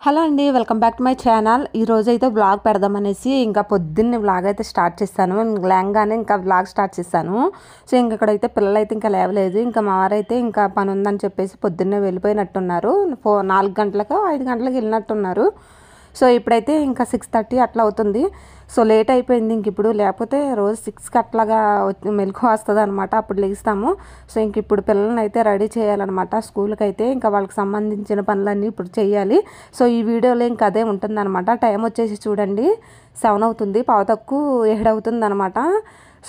Hello అండి, welcome back to my channel. ఈ రోజు అయితే వ్లాగ్ పెడదామనేసి ఇంకా పొద్దున్నే వ్లాగ్ అయితే స్టార్ట్ చేశాను. లేంగానే ఇంకా వ్లాగ్ స్టార్ట్ చేశాను. సో ఇంక ఇక్కడైతే పిల్లలు అయితే ఇంకా లేవలేదు. ఇంకా మా వారైతే ఇంకా పని ఉందని చెప్పేసి పొద్దున్నే వెళ్ళిపోయినట్టున్నారు. 4 గంటలకు 5 గంటలకు వెళ్ళినట్టున్నారు. సో ఇప్పుడైతే ఇంకా 6:30 అట్లా అవుతుంది. సో లేట్ అయిపోయింది ఇంక ఇప్పుడు, లేకపోతే రోజు 6కి అట్లాగా మెలకు వస్తుంది అనమాట, అప్పుడు లెగిస్తాము. సో ఇంక ఇప్పుడు పిల్లల్ని అయితే రెడీ చేయాలన్నమాట స్కూల్కి అయితే. ఇంకా వాళ్ళకి సంబంధించిన పనులన్నీ ఇప్పుడు చేయాలి. సో ఈ వీడియోలో ఇంకా అదే ఉంటుందన్నమాట. టైం వచ్చేసి చూడండి 7 అవుతుంది, 7:15 అవుతుంది అనమాట.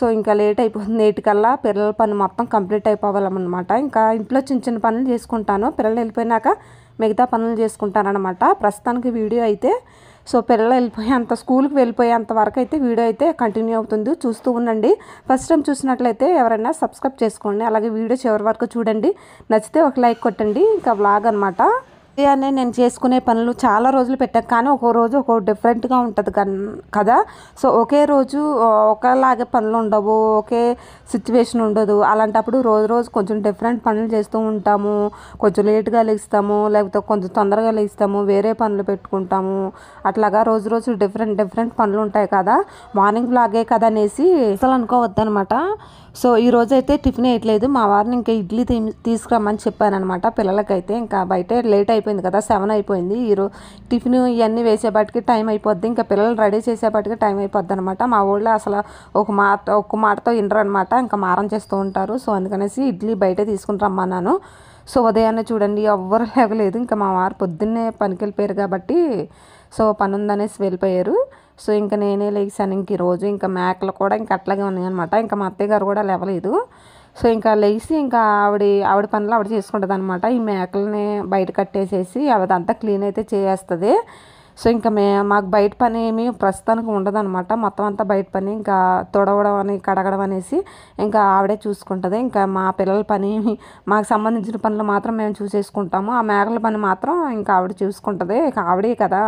సో ఇంకా లేట్ అయిపోతుంది. 8 కల్లా పిల్లల పని మొత్తం కంప్లీట్ అయిపోవాలన్నమాట. ఇంకా ఇంట్లో చిన్న చిన్న పనులు చేసుకుంటాను, పిల్లలు వెళ్ళిపోయినాక మిగతా పనులు చేసుకుంటానమాట. ప్రస్తుతానికి వీడియో అయితే సో పిల్లలు వెళ్ళిపోయేంత, స్కూల్కి వెళ్ళిపోయేంత వరకు అయితే వీడియో అయితే కంటిన్యూ అవుతుంది, చూస్తూ ఉండండి. ఫస్ట్ టైం చూసినట్లయితే ఎవరైనా సబ్స్క్రైబ్ చేసుకోండి, అలాగే వీడియో చివరి వరకు చూడండి. నచ్చితే ఒక లైక్ కొట్టండి. ఇంకా వ్లాగ్ అనమాట. అనే నేను చేసుకునే పనులు చాలా రోజులు పెట్టాను, కానీ ఒక్కో రోజు ఒక్కో డిఫరెంట్గా ఉంటుంది కదా. సో ఒకే రోజు ఒకలాగే పనులు ఉండవు, ఒకే సిచ్యువేషన్ ఉండదు. అలాంటప్పుడు రోజు రోజు కొంచెం డిఫరెంట్ పనులు చేస్తూ ఉంటాము. కొంచెం లేట్గా లేస్తాము, లేకపోతే కొంచెం తొందరగా లేస్తాము, వేరే పనులు పెట్టుకుంటాము. అట్లాగా రోజు రోజు డిఫరెంట్ పనులు ఉంటాయి కదా. మార్నింగ్ వ్లాగే కదా అనేసి అసలు అనుకోవద్దనమాట. సో ఈరోజు అయితే టిఫిన్ వేయట్లేదు. మా వారిని ఇంకా ఇడ్లీ తీసుకురమ్మని చెప్పానమాట పిల్లలకైతే. ఇంకా బయట లేట్ అయిపోయింది కదా, 7 అయిపోయింది. ఈరోజు టిఫిన్ ఇవన్నీ వేసేపాటికి టైం అయిపోద్ది, ఇంకా పిల్లలు రెడీ చేసేపాటికి టైం అయిపోద్ది అనమాట. మా ఊళ్ళో అసలు ఒక్క మాటతో వినరు అనమాట, ఇంకా మారం చేస్తూ ఉంటారు. సో అందుకనేసి ఇడ్లీ బయట తీసుకుని రమ్మన్నాను. సో ఉదయాన్నే చూడండి ఎవ్వరు లేవలేదు. ఇంకా మా వారు పొద్దున్నే పనికి వెళ్ళిపోయారు కాబట్టి సో పని ఉందనేసి వెళ్ళిపోయారు. సో ఇంకా నేనే లేచాను. ఇంక ఈరోజు ఇంకా మేకలు కూడా ఇంకా అట్లాగే ఉన్నాయి అనమాట. ఇంకా మా అత్తయ్య గారు కూడా లేవలేదు. సో ఇంకా లేచి ఇంకా ఆవిడ పనులు ఆవిడ చేసుకుంటుంది అనమాట. ఈ మేకలని బయట కట్టేసేసి అదంతా క్లీన్ అయితే చేస్తుంది. సో ఇంకా మాకు బయట పని ఏమి ప్రస్తుతానికి ఉండదన్నమాట. మొత్తం అంతా బయట పని ఇంకా తుడవడం అని కడగడం అనేసి ఇంకా ఆవిడే చూసుకుంటుంది. ఇంకా మా పిల్లల పని, మాకు సంబంధించిన పనులు మాత్రం మేము చూసేసుకుంటాము. ఆ మేకల పని మాత్రం ఇంకా ఆవిడ చూసుకుంటుంది. ఇక ఆవిడే కదా,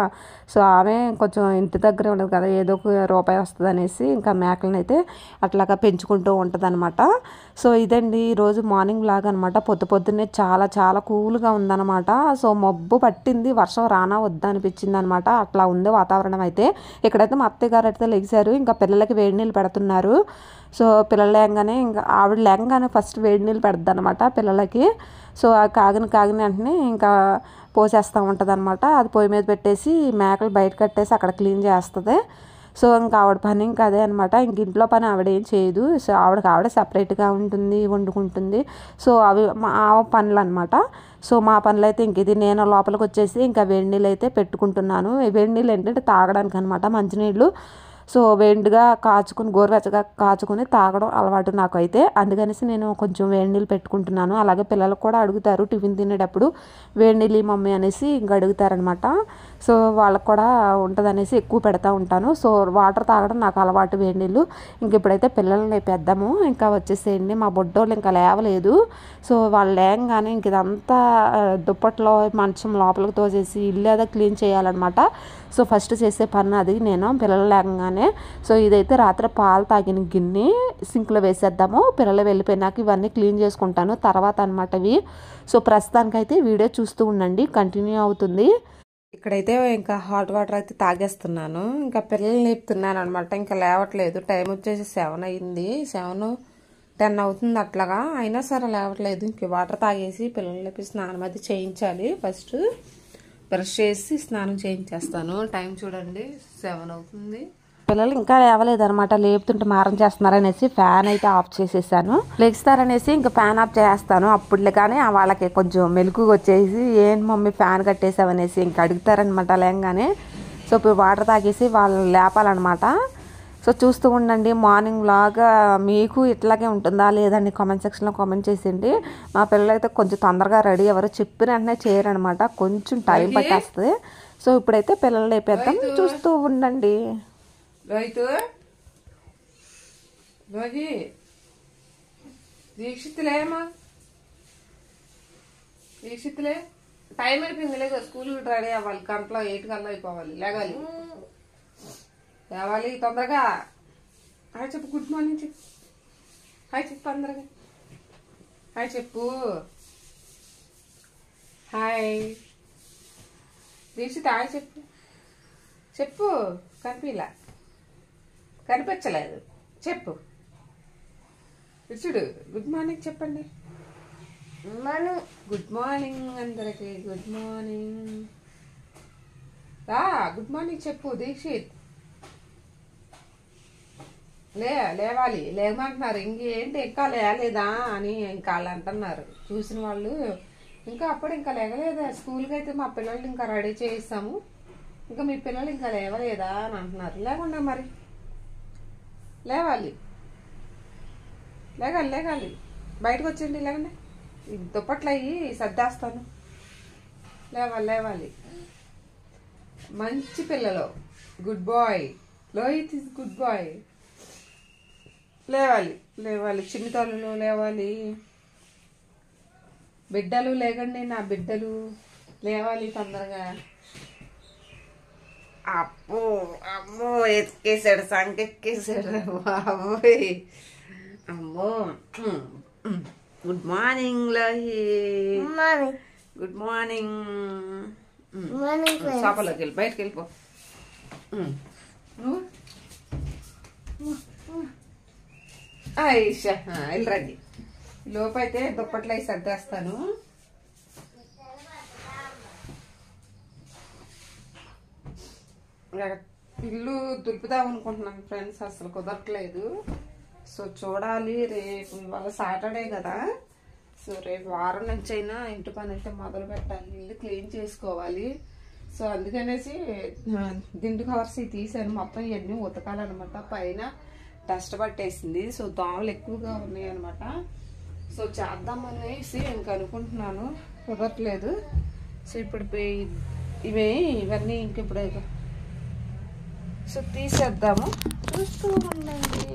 సో ఆమె కొంచెం ఇంటి దగ్గరే ఉండదు కదా, ఏదో ఒక రూపాయి వస్తుంది అనేసి ఇంకా మేకలను అయితే అట్లాగా పెంచుకుంటూ ఉంటుంది అనమాట. సో ఇదండి ఈరోజు మార్నింగ్ వ్లాగ్ అనమాట. పొద్దున్నే చాలా చాలా కూల్గా ఉందన్నమాట. సో మబ్బు పట్టింది, వర్షం రానా వద్దా అనిపించింది అనమాట. అట్లా ఉంది వాతావరణం అయితే. ఇక్కడైతే మా అత్తయ్య గారు అయితే లెగిశారు, ఇంకా పిల్లలకి వేడి నీళ్ళు పెడుతున్నారు. సో పిల్లలు లేంగానే ఇంకా ఆవిడ లేంగానే ఫస్ట్ వేడి నీళ్ళు పెడద్దు అనమాట పిల్లలకి. సో ఆ కాగిన వెంటనే ఇంకా పోసేస్తూ ఉంటుంది అనమాట. అది పొయ్యి మీద పెట్టేసి మేకలు బయట కట్టేసి అక్కడ క్లీన్ చేస్తుంది. సో ఇంకా ఆవిడ పని ఇంకా అదే అనమాట. ఇంక ఇంట్లో పని ఆవిడ ఏం చేయదు. సో ఆవిడ సపరేట్గా ఉంటుంది, వండుకుంటుంది. సో అవి మా పనులు అనమాట. సో మా పనులు అయితే ఇంక ఇది. నేను లోపలికి వచ్చేసి ఇంకా వేడి నీళ్ళు అయితే పెట్టుకుంటున్నాను. వేడి నీళ్ళు ఏంటంటే తాగడానికి అనమాట, మంచినీళ్ళు. సో వేడిగా కాచుకుని, గోరువెచ్చగా కాచుకుని తాగడం అలవాటు నాకు అయితే. అందుకనేసి నేను కొంచెం వేడి నీళ్ళు పెట్టుకుంటున్నాను. అలాగే పిల్లలు కూడా అడుగుతారు టిఫిన్ తినేటప్పుడు వేడి నీళ్ళు మమ్మీ అనేసి ఇంకా అడుగుతారనమాట. సో వాళ్ళకు కూడా ఉంటుంది అనేసి ఎక్కువ పెడతా ఉంటాను. సో వాటర్ తాగడం నాకు అలవాటు, వేడి నీళ్ళు. ఇంక ఇప్పుడైతే పిల్లల్ని లేపేద్దాము. ఇంకా వచ్చేసేయండి, మా బొడ్డోళ్ళు ఇంకా లేవలేదు. సో వాళ్ళు లేంగానే ఇంక ఇదంతా దుప్పట్లో మంచం లోపలికి తోసేసి ఇల్లు అదే క్లీన్ చేయాలన్నమాట. సో ఫస్ట్ చేసే పని అది నేను, పిల్లలు లేకగానే. సో ఇదైతే రాత్రి పాలు తాగిన గిన్నె సింక్లో వేసేద్దాము. పిల్లలు వెళ్ళిపోయినాక ఇవన్నీ క్లీన్ చేసుకుంటాను తర్వాత అనమాట ఇవి. సో ప్రస్తుతానికైతే వీడియో చూస్తూ ఉండండి, కంటిన్యూ అవుతుంది. ఇక్కడైతే ఇంకా హాట్ వాటర్ అయితే తాగేస్తున్నాను. ఇంకా పిల్లలు లేపుతున్నాను అనమాట. ఇంకా లేవట్లేదు. టైం వచ్చేసి 7 అయింది, 7-10 అవుతుంది అట్లాగా. అయినా సరే లేవట్లేదు. ఇంక వాటర్ తాగేసి పిల్లలు లేపి స్నానం అది చేయించాలి. ఫస్ట్ బ్రష్ చేసి స్నానం చేయించేస్తాను. టైం చూడండి 7 అవుతుంది. పిల్లలు ఇంకా లేవలేదు అనమాట. లేపుతుంటే మారం చేస్తున్నారనేసి ఫ్యాన్ అయితే ఆఫ్ చేసేసాను. లెగిస్తారనేసి ఇంకా ఫ్యాన్ ఆఫ్ చేస్తాను. అప్పుడులే కానీ వాళ్ళకి కొంచెం మెలకుగా వచ్చేసి ఏం మమ్మీ ఫ్యాన్ కట్టేసావనేసి ఇంకా అడుగుతారనమాట లేంగానే. సో ఇప్పుడు వాటర్ తాగేసి వాళ్ళు లేపాలన్నమాట. సో చూస్తూ ఉండండి. మార్నింగ్ లాగా మీకు ఇట్లాగే ఉంటుందా లేదండి కామెంట్ సెక్షన్లో కామెంట్ చేసేయండి. మా పిల్లలు అయితే కొంచెం తొందరగా రెడీ ఎవరు చెప్పిన వెంటనే చేయరనమాట, కొంచెం టైం పట్టేస్తుంది. సో ఇప్పుడైతే పిల్లలు లేపేద్దాం, చూస్తూ ఉండండి. దీక్షితులే టైం అయిపోయింది, లేదు స్కూల్ రెడీ అవ్వాలి. గంటలో 8 కల్లా అయిపోవాలి, లేగాలి, లేవాలి తొందరగా. హాయ్ చెప్పు, గుడ్ మార్నింగ్ చెప్పు, హాయ్ చెప్పు తొందరగా, హాయ్ చెప్పు, హాయ్. దీక్షిత్ హాయ్ చెప్పు. చెప్పు. కనిపించలేదు. చెప్పు. చూడు. గుడ్ మార్నింగ్ చెప్పండి. గుడ్ మార్నింగ్ అందరికి. Good morning. గుడ్ మార్నింగ్ చెప్పు దీక్షిత్. లేవాలి లేవమంటున్నారు. ఇంకేంటి ఇంకా లేలేదా అని ఇంకా వాళ్ళు అంటున్నారు చూసిన వాళ్ళు. ఇంకా అప్పుడు ఇంకా లేగలేదా? స్కూల్కి అయితే మా పిల్లల్ని ఇంకా రెడీ చేయిస్తాము, ఇంకా మీ పిల్లలు ఇంకా లేవలేదా అని అంటున్నారు. లేకుండా మరి లేవాలి లేగాలి బయటకు వచ్చేయండి. లేకండి దుప్పట్లు అయ్యి సర్దేస్తాను. లేవాలి. మంచి పిల్లలు. Good boy. Lohith is good boy. లేవాలి చిన్ని తల్లులు లేవాలి. బిడ్డలు లేకండి, నా బిడ్డలు లేవాలి తొందరగా. అమ్మో ఎక్కేసాడు, సంకెక్కేసాడు బాబోయ్. అమ్మో. Good morning Lohith. Good morning. షాపలోకి వెళ్ళి బయటకు వెళ్ళిపో. ఐషా వెళ్ళరండి. లోపైతే దుప్పట్లు అవి సర్దేస్తాను. ఇల్లు దులుపుదాం అనుకుంటున్నాను ఫ్రెండ్స్, అసలు కుదరట్లేదు. సో చూడాలి. రేపు ఇవాళ సాటర్డే కదా, సో రేపు వారం నుంచి అయినా ఇంటి పని అయితే మొదలు పెట్టాలి. ఇల్లు క్లీన్ చేసుకోవాలి. సో అందుకనేసి దిండు కవర్స్ తీసాను. మొత్తం ఇవన్నీ ఉతకాలన్నమాట. పైన డస్ట్ పట్టేసింది. సో దోమలు ఎక్కువగా ఉన్నాయి అనమాట. సో చేద్దామనేసి ఇంక అనుకుంటున్నాను, కుదరట్లేదు. సో ఇప్పుడు ఇవన్నీ ఇంక ఇప్పుడు సో తీసేద్దాము. చూస్తూ ఉండండి.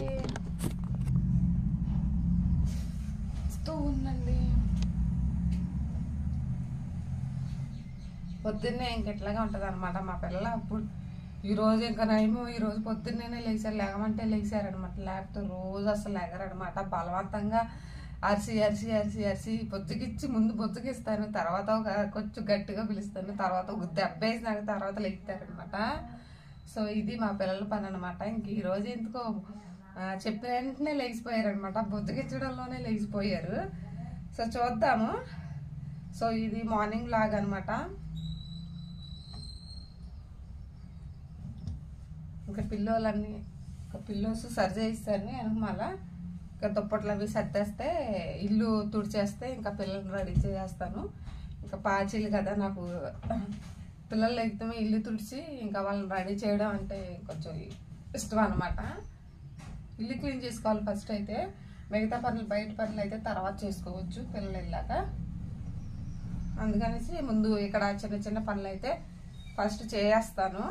పొద్దున్నే ఇంకెట్లాగా ఉంటుంది అనమాట మా పిల్లలు. అప్పుడు ఈరోజు ఇంకా నయము, ఈరోజు పొద్దున్నే లేచారు. లేగమంటే లేచారనమాట. లేకపోతే రోజు అసలు లేగరనమాట. బలవంతంగా అరిసి బొజ్జుకిచ్చి ముందు బొజ్జుకిస్తాను, తర్వాత కొంచెం గట్టిగా పిలుస్తాను, తర్వాత ఒక దెబ్బేసినాక తర్వాత లెగుతారనమాట. సో ఇది మా పిల్లల పని అనమాట. ఇంక ఈరోజు ఎందుకో చెప్పిన వెంటనే లేచిపోయారనమాట. బొజ్జుకిచ్చడంలోనే లేచిపోయారు. సో చూద్దాము. సో ఇది మార్నింగ్ లాగ్ అనమాట. ఇంకా పిల్లోస్ సరి చేయిస్తాను. మళ్ళీ ఇంకా దుప్పట్లు అవి సర్దేస్తే ఇల్లు తుడిచేస్తే ఇంకా పిల్లల్ని రెడీ చేసేస్తాను. ఇంకా పాచీలు కదా నాకు, పిల్లలు లేకపోతే ఇల్లు తుడిచి ఇంకా వాళ్ళని రెడీ చేయడం అంటే కొంచెం ఇష్టం అనమాట. ఇల్లు క్లీన్ చేసుకోవాలి ఫస్ట్. అయితే మిగతా పనులు, బయట పనులు అయితే తర్వాత చేసుకోవచ్చు పిల్లలు వెళ్ళాక. అందుకనేసి ముందు ఇక్కడ చిన్న చిన్న పనులు అయితే ఫస్ట్ చేస్తాను.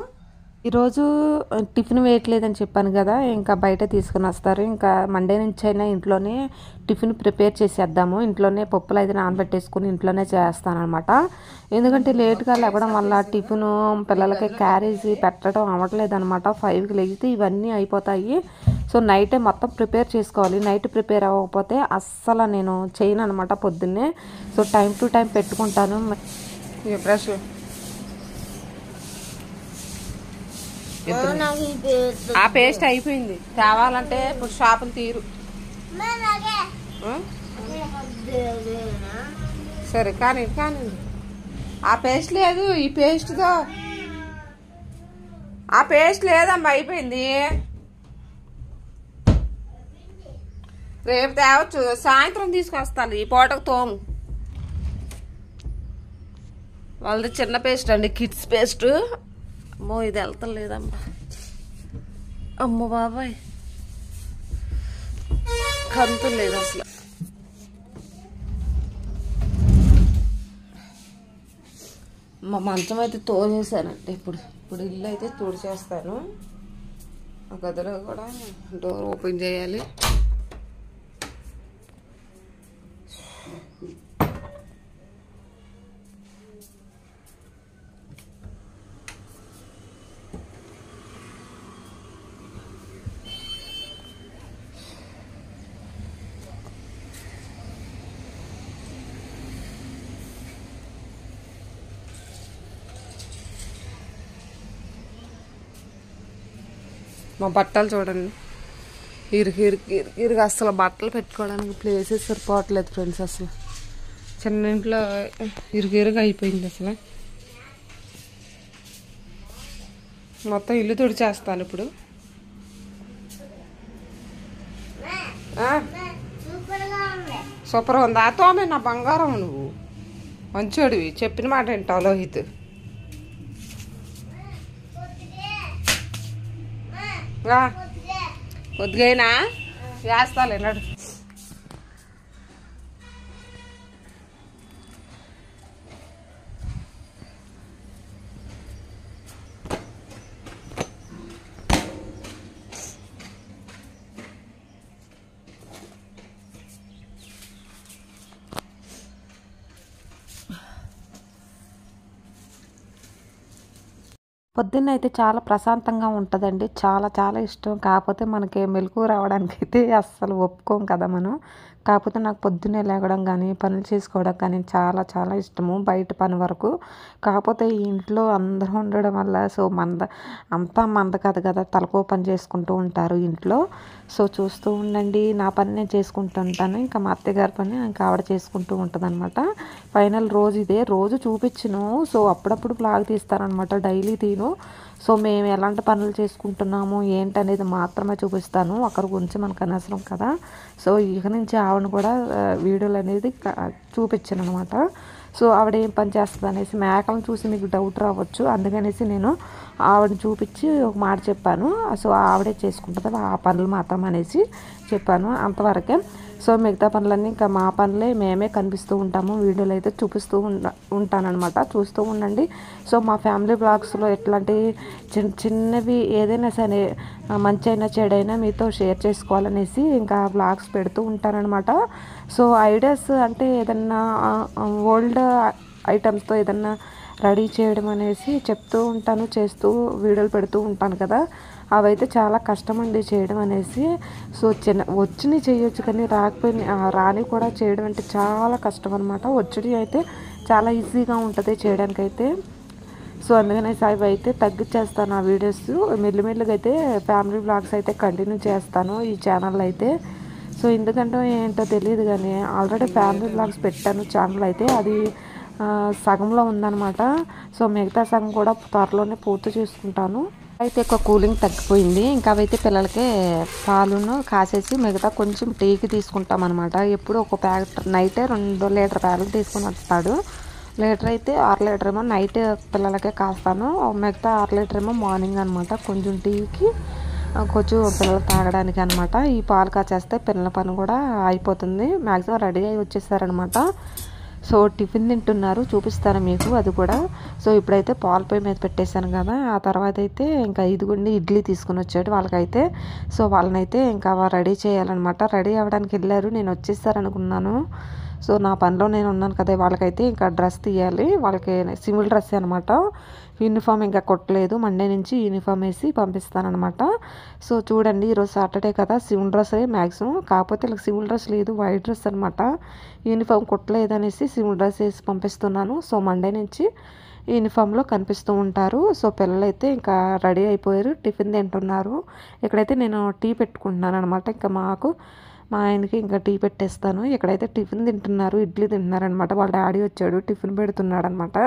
ఈరోజు టిఫిన్ వేయట్లేదని చెప్పాను కదా, ఇంకా బయట తీసుకుని వస్తారు. ఇంకా మండే నుంచి అయినా ఇంట్లోనే టిఫిన్ ప్రిపేర్ చేసేద్దాము. ఇంట్లోనే పప్పులు అయితే నానబెట్టేసుకుని ఇంట్లోనే చేస్తాను అనమాట. ఎందుకంటే లేట్గా లేవడం వల్ల టిఫిన్ పిల్లలకి క్యారేజీ పెట్టడం అవ్వట్లేదు అనమాట. 5కి లేగితే ఇవన్నీ అయిపోతాయి. సో నైటే మొత్తం ప్రిపేర్ చేసుకోవాలి. నైట్ ప్రిపేర్ అవ్వకపోతే అస్సలు నేను చేయను అనమాట పొద్దున్నే. సో టైం టు టైం పెట్టుకుంటాను. బ్రష్ ఆ పేస్ట్ అయిపోయింది. తేవాలంటే ఇప్పుడు షాపులు తీరు. సరే కానీ ఆ పేస్ట్ లేదు, ఈ పేస్ట్తో ఆ పేస్ట్ లేదమ్మా, అయిపోయింది. రేపు తేవచ్చు, సాయంత్రం తీసుకొస్తాను. ఈ పూటకు తోము. వాళ్ళది చిన్న పేస్ట్ అండి, కిడ్స్ పేస్ట్. అమ్మో ఇది వెళ్తాం లేదమ్మా. అమ్మో బాబాయ్, కంతు లేదు అసలు. మా మంచం అయితే తోసేసానండి. ఇప్పుడు ఇల్లు అయితే తుడిచేస్తాను. ఆ గదిలో కూడా డోర్ ఓపెన్ చేయాలి. మా బట్టలు చూడండి, ఇరుగు అసలు బట్టలు పెట్టుకోవడానికి ప్లేసెస్ సరిపోవట్లేదు ఫ్రెండ్స్. అసలు చిన్న ఇంట్లో ఇరుగు అయిపోయింది. అసలు మొత్తం ఇల్లు తుడిచేస్తాను ఇప్పుడు. సూపర్గా ఉంది. ఆ తోమే నా బంగారం, నువ్వు మంచోడివి, చెప్పిన మాట వింటావు లోహిత్. కొద్దిగైనా వేస్తాలే నడు. పొద్దున్న అయితే చాలా ప్రశాంతంగా ఉంటుందండి. చాలా చాలా ఇష్టం. కాకపోతే మనకి మెలకువ రావడానికి అయితే అస్సలు ఒప్పుకోం కదా మనం. కాకపోతే నాకు పొద్దున్నే లేగడం కానీ పనులు చేసుకోవడం కానీ చాలా చాలా ఇష్టము, బయట పని వరకు. కాకపోతే ఈ ఇంట్లో అందరూ ఉండడం వల్ల సో అంతా మంద కాదు కదా, తలకో పని చేసుకుంటూ ఉంటారు ఇంట్లో. సో చూస్తూ ఉండండి, నా పని నేను చేసుకుంటూ ఉంటాను, ఇంకా మా అత్తగారి పని ఇంకా ఆవిడ చేసుకుంటూ ఉంటుంది అనమాట. ఫైనల్ రోజు ఇదే, రోజు చూపించను. సో అప్పుడప్పుడు బ్లాగ్ తీస్తానమాట, డైలీ తీను. సో మేము ఎలాంటి పనులు చేసుకుంటున్నాము ఏంటనేది మాత్రమే చూపిస్తాను, ఒకరి గురించి మనకు అనవసరం కదా. సో ఇక నుంచి ఆవిడని కూడా వీడియోలు అనేది చూపించాను అనమాట. సో ఆవిడ ఏం పని చేస్తుంది అనేసి, మేకలను చూసి మీకు డౌట్ రావచ్చు, అందుకనేసి నేను ఆవిడని చూపించి ఒక మాట చెప్పాను. సో ఆవిడే చేసుకుంటుంది ఆ పనులు మాత్రం అనేసి చెప్పాను, అంతవరకే. సో మిగతా పనులన్నీ ఇంకా మా పనులే మేమే కనిపిస్తూ ఉంటాము, వీడియోలు అయితే చూపిస్తూ ఉంటానన్నమాట. చూస్తూ ఉండండి. సో మా ఫ్యామిలీ బ్లాగ్స్లో ఎట్లాంటి చిన్నవి ఏదైనా సరే, మంచి అయినా చెడైనా మీతో షేర్ చేసుకోవాలనేసి ఇంకా బ్లాగ్స్ పెడుతూ ఉంటానన్నమాట. సో ఐడియాస్ అంటే ఏదన్నా ఓల్డ్ ఐటమ్స్తో ఏదన్నా రెడీ చేయడం అనేసి చెప్తూ ఉంటాను, చేస్తూ వీడియోలు పెడుతూ ఉంటాను కదా. అవైతే చాలా కష్టం అండి చేయడం అనేసి. సో వచ్చినవి చేయొచ్చు కానీ రాని కూడా చేయడం అంటే చాలా కష్టం అనమాట. వచ్చి అయితే చాలా ఈజీగా ఉంటుంది చేయడానికైతే. సో అందుకనేసి అవి అయితే తగ్గించేస్తాను ఆ వీడియోస్. మెల్లిమెల్లిగా అయితే ఫ్యామిలీ బ్లాగ్స్ అయితే కంటిన్యూ చేస్తాను ఈ ఛానల్ అయితే. సో ఎందుకంటే ఏంటో తెలియదు కానీ ఆల్రెడీ ఫ్యామిలీ బ్లాగ్స్ పెట్టాను ఛానల్ అయితే, అది సగంలో ఉందన్నమాట. సో మిగతా సగం కూడా త్వరలోనే పూర్తి చేసుకుంటాను. అయితే ఎక్కువ కూలింగ్ తగ్గిపోయింది, ఇంకా అవైతే పిల్లలకి పాలును కాసేసి మిగతా కొంచెం టీకి తీసుకుంటాం అనమాట. ఎప్పుడు ఒక ప్యాకెట్ నైటే 2 లీటర్ ప్యాకెట్ తీసుకుని వస్తాడు. లీటర్ అయితే 6 లీటర్ ఏమో నైట్ పిల్లలకే కాస్తాను, మిగతా 6 లీటర్ ఏమో మార్నింగ్ అనమాట. కొంచెం టీకి కొంచెం పిల్లలు తాగడానికి అనమాట. ఈ పాలు కాచేస్తే పిల్లల పని కూడా అయిపోతుంది, మ్యాక్సిమం రెడీ అయి వచ్చేసారనమాట. సో టిఫిన్ తింటున్నారు, చూపిస్తాను మీకు అది కూడా. సో ఇప్పుడైతే పాలు పొయ్యి మీద పెట్టేశాను కదా, ఆ తర్వాత అయితే ఇంకా ఇదిగోండి ఇడ్లీ తీసుకుని వచ్చాడు వాళ్ళకైతే. సో వాళ్ళనైతే ఇంకా రెడీ చేయాలన్నమాట. రెడీ అవ్వడానికి వెళ్ళారు, నేను వచ్చేసారనుకున్నాను. సో నా పనిలో నేను ఉన్నాను కదా. వాళ్ళకైతే ఇంకా డ్రెస్ తీయాలి, వాళ్ళకి సివిల్ డ్రెస్ అనమాట. యూనిఫామ్ ఇంకా కొట్టలేదు, మండే నుంచి యూనిఫామ్ వేసి పంపిస్తానమాట. సో చూడండి, ఈరోజు సాటర్డే కదా, సివిల్ డ్రెస్ మ్యాక్సిమం. కాకపోతే ఇలా సివిల్ డ్రెస్ లేదు, వైట్ డ్రెస్ అనమాట. యూనిఫామ్ కొట్టలేదు అనేసి సివిల్ డ్రెస్ వేసి పంపిస్తున్నాను. సో మండే నుంచి యూనిఫామ్లో కనిపిస్తూ ఉంటారు. సో పిల్లలైతే ఇంకా రెడీ అయిపోయారు, టిఫిన్ తింటున్నారు. ఇక్కడైతే నేను టీ పెట్టుకుంటున్నాను అనమాట. ఇంకా మా ఆయనకి ఇంకా టీ పెట్టేస్తాను. ఇక్కడైతే టిఫిన్ తింటున్నారు, ఇడ్లీ తింటున్నారు అనమాట. వాళ్ళ డాడీ వచ్చాడు, టిఫిన్ పెడుతున్నాడు అనమాట.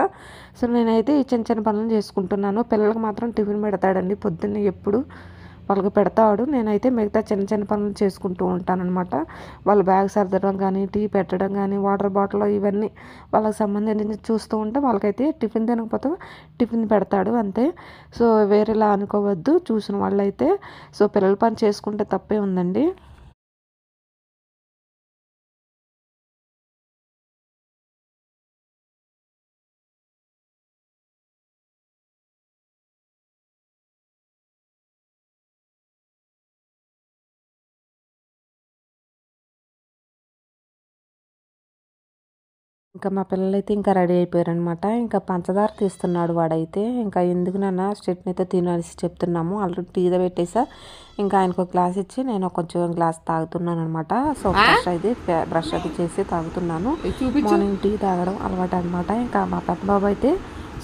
సో నేనైతే ఈ చిన్న చిన్న పనులు చేసుకుంటున్నాను. పిల్లలకు మాత్రం టిఫిన్ పెడతాడండి పొద్దున్నే, ఎప్పుడు వాళ్ళకి పెడతాడు. నేనైతే మిగతా చిన్న చిన్న పనులు చేసుకుంటూ ఉంటానన్నమాట. వాళ్ళ బ్యాగ్ సర్దడం కానీ, టీ పెట్టడం కానీ, వాటర్ బాటిల్ ఇవన్నీ వాళ్ళకి సంబంధించి చూస్తూ ఉంటే వాళ్ళకైతే టిఫిన్ తినకపోతే టిఫిన్ పెడతాడు అంతే. సో వేరేలా అనుకోవద్దు చూసిన వాళ్ళైతే. సో పిల్లల పని చేసుకుంటే తప్పే ఉందండి. ఇంకా మా పిల్లలైతే ఇంకా రెడీ అయిపోయారనమాట. ఇంకా పంచదార తీస్తున్నాడు వాడైతే. ఇంకా ఎందుకు నాన్న చట్నీతో తినేసి చెప్తున్నాము, ఆల్రెడీ టీ పెట్టేసా. ఇంకా ఆయనకు ఒక గ్లాస్ ఇచ్చి నేను కొంచెం గ్లాస్ తాగుతున్నాను అనమాట. సో బ్రష్ అది చేసి తాగుతున్నాను. మార్నింగ్ టీ తాగడం అలవాటు అనమాట. ఇంకా మా పెద్ద బాబు అయితే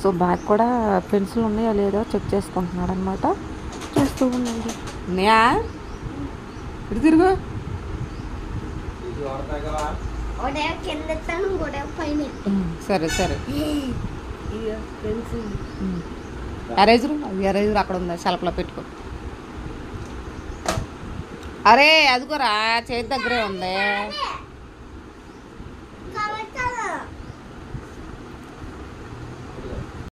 సో బ్యాగ్ కూడా పెన్సిల్ ఉన్నాయో లేదో చెక్ చేసుకుంటున్నాడు అనమాట. చూస్తూ ఉండండి. ఉన్నాయా? ఇటు తిరుగు. సరే సరే. ఎరేజరు ఎరేజరు అక్కడ ఉందా సెల్ఫ్లో పెట్టుకో. అరే అదిగోరా చేతి దగ్గరే ఉంది.